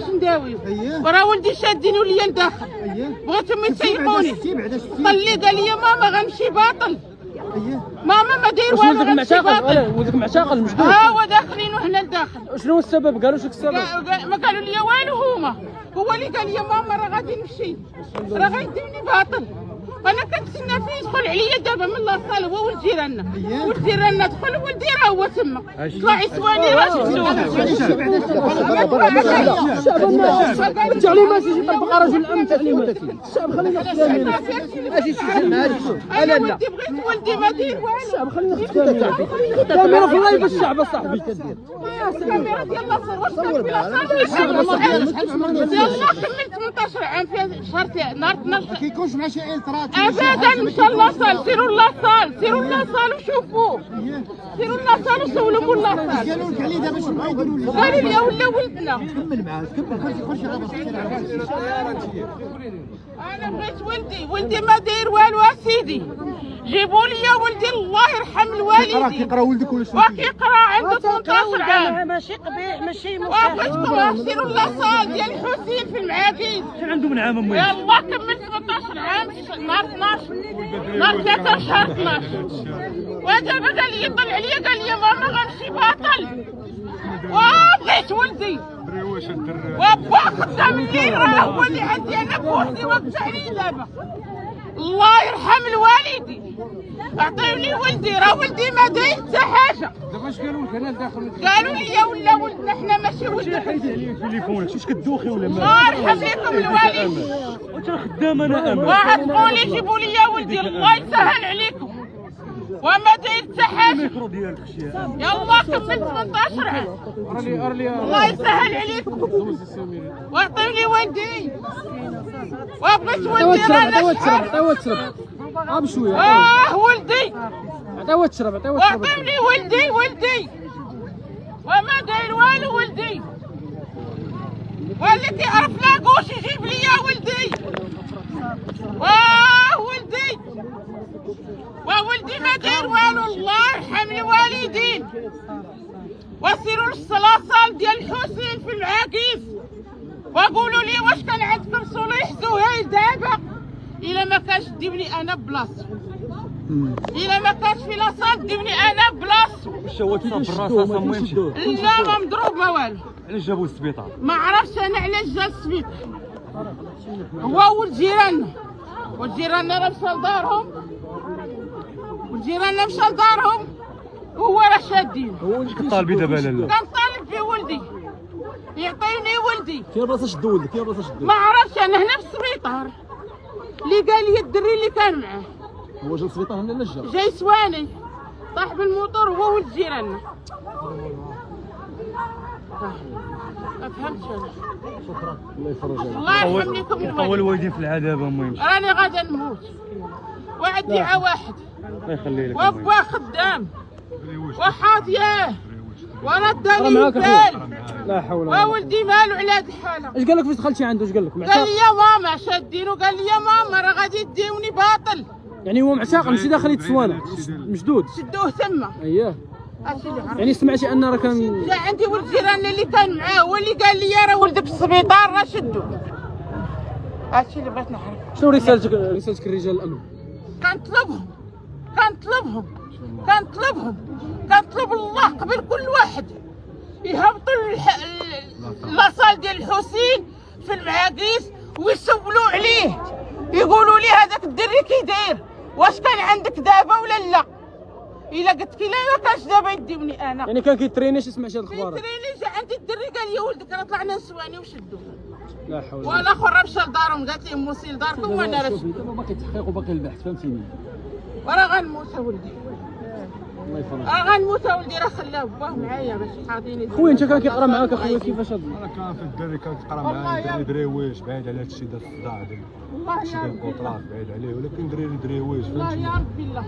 واش نداويو. وراه ولدي شادينو ليا لداخل. بغيتهم يسيقوني. طلي قال لي ماما غنمشي باطل. ماما ما داير والو. ولدك معتقل؟ ولدك معتقل مشدود؟ ها هو داخلين وحنا لداخل. شنو السبب؟ قالوا شك السبب؟ ما قالوا لي والو. هو اللي قال لي ماما راه غادي نمشي، راه غيديوني باطل. انا كنتسنى فيه يدخل عليا دابا من لاصال هو ولد جيراننا. ولد جيراننا دخل ولدي راه هو تما طلع يسواني راه شفتوه. التعليمات يجي يطبقها رجل الامن. تعليمات الشعب خلينا خدامين. اجي سجلنا انا ولدي بغيت ولدي ما داير والو. الشعب خلينا خدامين. كاميرا في اللايف الشعب اصاحبي تدير الكاميرا ديال لاصال واش كان في لاصال؟ يلا كملت 18 عام في شهر نهار 12 كيكونش مع شي عيل طرات ابدا. مشى لاصال. سيروا لاصال وشوفوه. سيروا لاصال وسولوا مول لاصال. قالوا لك عليه دابا شنو بغاو يديروا ليه؟ قالوا لي ولا ولدنا. كمل معاه كمل كلشي غادي. انا بغيت ولدي ما داير والو اسيدي. جيبوا لي ولدي الله يرحم الوالدين. كيقرا ولدك ولا شنو؟ وكيقرا عنده 18 عام. ماشي قبيح ماشي وبغيتكم سيروا لاصال ديال الحسين في المعاكيز. شنو عنده من عام امي؟ يلا كملت 18 عام نهار 12 نهار 3 شهر 12. ودابا قال لي طلع عليا قال لي ماما غنمشي باطل. وبغيت ولدي وبا خدام الليل راه هو اللي عندي انا بوحدي وقت عليه دابا. الله يرحم الوالدين. عطيوني ولدي راه ولدي ما داير حتى حاجه. دابا اش قالوا لك هنا لداخل؟ قالوا لي ولا ولدنا حنا ماشي ولدنا. حيد عليك تليفونك واش كدوخي ولا ما؟ الله يرحم لكم الوالدين. وانا خدام انا امل. وعطوني جيبوا لي ولدي الله يسهل عليكم. وما داير حتى حاجه. الميكرو ديالك شي يلا كملت 18 عام. الله يسهل عليكم. واعطوني ولدي. وبغيت ولدي راه عطيوه تشرب بشويه. ولدي عطيوه تشرب واعطوني ولدي وما داير والو ولدي. واللي كيعرف لاكوش يجيب لي ولدي. ولدي ما داير والو. الله يرحم الوالدين. وسيروا للصلاصال ديال الحسين في المعاكيس وقولوا لي واش كان عندكم صليح زهير دابا. الا ما كانش ديوني انا بلاصتو. الا ما كانش في لاصال ديوني انا بلاصتو. واش هو تصاب بالرصاصه المهم شدوه؟ لا ما مضروب ما والو. علاش جابوه للسبيطار؟ ما عرفتش انا علاش جا للسبيطار. هو ولد جيراننا. ولد جيراننا راه مشى لدارهم. والجيراننا مشى لدارهم وهو راه شادين. هو واش كطالبي دابا لالا؟ كنطالب في ولدي يعطيوني ولدي. فين بلاصه شدو ولدك؟ فين بلاصه شدو؟ ما عرفتش انا هنا في السبيطار. اللي قال لي الدري اللي كان معاه. هو جا للسبيطار هنا لا جا؟ جاي سواني صاحب الموتور هو ولد جيراننا. ما فهمتش انا. شكرا الله يفرج عليك. الله يرحم لكم هو الوالدين في العذاب امي. راني غادا نموت وعندي واحد الله يخلي لك. وابا خدام وحاضياه وانا داني البال. لا حول ولا قوه. وولدي مالو على هاد الحاله. اش قال لك فاش دخلتي عنده؟ اش قال لك؟ قال لي يا ماما شادينو. قال لي يا ماما راه غادي يديوني باطل. يعني هو معتقل ماشي داخل يتسوانا مشدود؟ شدوه تما. اييه يعني سمعتي ان راه كان جا عندي ولد جيراننا اللي كان معاه هو اللي قال لي راه ولدك في السبيطار راه شدو. هادشي اللي بغيت نعرف. شنو رسالتك لرجال الامن؟ كنطلب الله قبل كل واحد يهبطوا لاصال ديال الحسين في المعاكيس ويسولوا عليه يقولوا لي هذاك الدري كي داير واش كان عندك دابا ولا لا. الا قلت لك لا ما كانش دابا يديوني انا. يعني كان كيترينيش سمعتي هاد الاخبار؟ كيتريني. جا عندي الدري قال لي ولدك راه طلعنا نسواني وشدوه. لا حول ولا قوه. والاخر مشى لدارهم قالت لي موسي لداركم وانا راه دابا باقي التحقيق وباقي البحث فهمتيني. وراه غنموت ولدي. الله يفرج. راه غنموت ولدي راه خلاه باه معايا باش حاضيني. خويا انت كان كيقرا معاك اخويا كيفاش هاد؟ انا كان في الدري كان كيقرا معايا دريويش بعيد على هادشي ديال الصداع ديال هادشي ديال القطرات بعيد عليه ولكن دريويش الله يا ربي الله.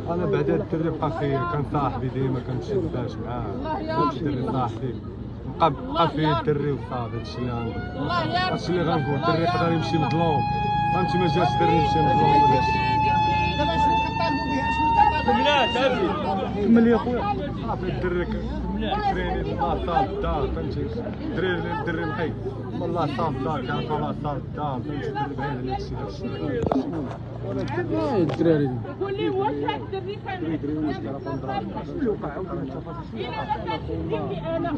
انا بعد هاد الدري بقى خير كان صاحبي ديما كنمشي نتباش معاه هادشي دري صاحبي بقى فيه الدري وصافي هادشي اللي غنقول. الله يا ربي. هادشي اللي غنقول الدري يقدر يمشي مظلوم فهمتي ما جاش دري يمشي مظلوم ولا شي. دابا شنو كطالبوا به؟ شنو كطالبوا؟ كمل يا خويا. صافي الدري تريني والله صاب الدار فهمتي دري نقي والله صاب الدار كان صلاة صاب الدار فهمتي دري بعيد على هادشي الدراري يقول لي واش هاد الدري كان دري واش كان انا